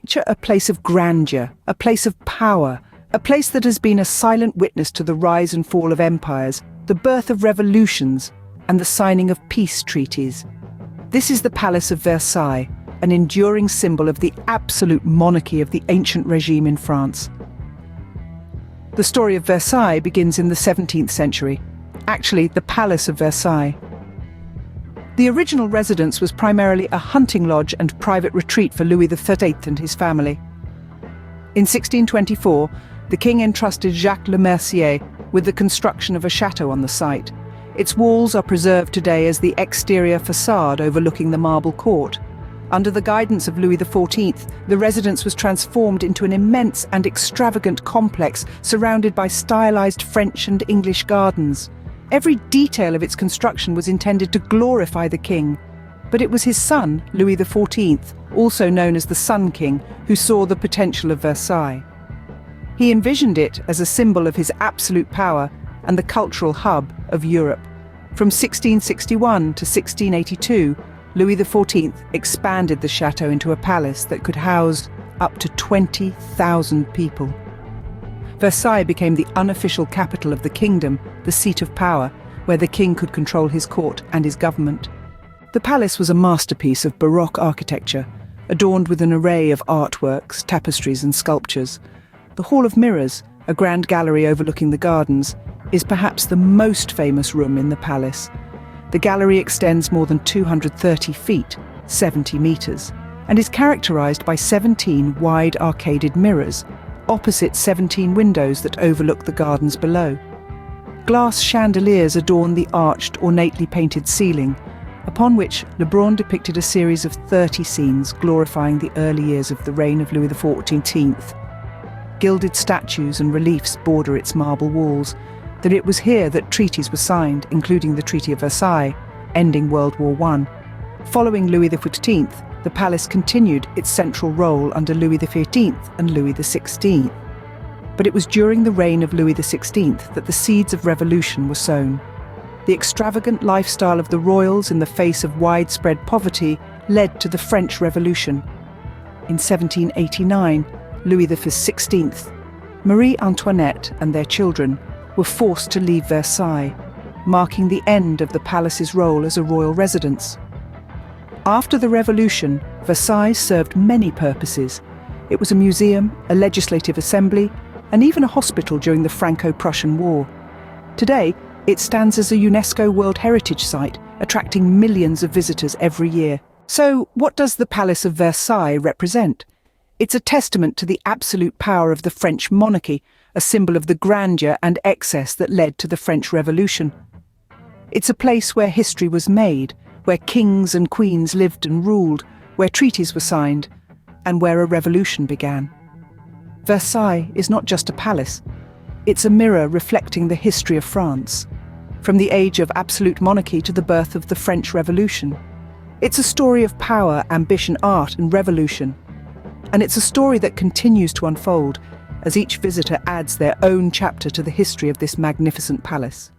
Picture a place of grandeur, a place of power, a place that has been a silent witness to the rise and fall of empires, the birth of revolutions, and the signing of peace treaties. This is the Palace of Versailles, an enduring symbol of the absolute monarchy of the ancient regime in France. The story of Versailles begins in the 17th century, actually the Palace of Versailles. The original residence was primarily a hunting lodge and private retreat for Louis XIII and his family. In 1624, the king entrusted Jacques Le Mercier with the construction of a chateau on the site. Its walls are preserved today as the exterior facade overlooking the marble court. Under the guidance of Louis XIV, the residence was transformed into an immense and extravagant complex surrounded by stylized French and English gardens. Every detail of its construction was intended to glorify the king, but it was his son, Louis XIV, also known as the Sun King, who saw the potential of Versailles. He envisioned it as a symbol of his absolute power and the cultural hub of Europe. From 1661 to 1682, Louis XIV expanded the chateau into a palace that could house up to 20,000 people. Versailles became the unofficial capital of the kingdom, the seat of power, where the king could control his court and his government. The palace was a masterpiece of Baroque architecture, adorned with an array of artworks, tapestries and sculptures. The Hall of Mirrors, a grand gallery overlooking the gardens, is perhaps the most famous room in the palace. The gallery extends more than 230 feet, 70 meters, and is characterized by 17 wide arcaded mirrors, opposite 17 windows that overlook the gardens below. Glass chandeliers adorn the arched, ornately painted ceiling, upon which Lebrun depicted a series of 30 scenes glorifying the early years of the reign of Louis XIV. Gilded statues and reliefs border its marble walls, that it was here that treaties were signed, including the Treaty of Versailles, ending World War I. Following Louis XV, the palace continued its central role under Louis XV and Louis XVI. But it was during the reign of Louis XVI that the seeds of revolution were sown. The extravagant lifestyle of the royals in the face of widespread poverty led to the French Revolution. In 1789, Louis XVI, Marie Antoinette and their children were forced to leave Versailles, marking the end of the palace's role as a royal residence. After the revolution, Versailles served many purposes. It was a museum, a legislative assembly, and even a hospital during the Franco-Prussian War. Today, it stands as a UNESCO World Heritage Site, attracting millions of visitors every year. So, what does the Palace of Versailles represent? It's a testament to the absolute power of the French monarchy, a symbol of the grandeur and excess that led to the French Revolution. It's a place where history was made, where kings and queens lived and ruled, where treaties were signed, and where a revolution began. Versailles is not just a palace. It's a mirror reflecting the history of France, from the age of absolute monarchy to the birth of the French Revolution. It's a story of power, ambition, art, and revolution. And it's a story that continues to unfold as each visitor adds their own chapter to the history of this magnificent palace.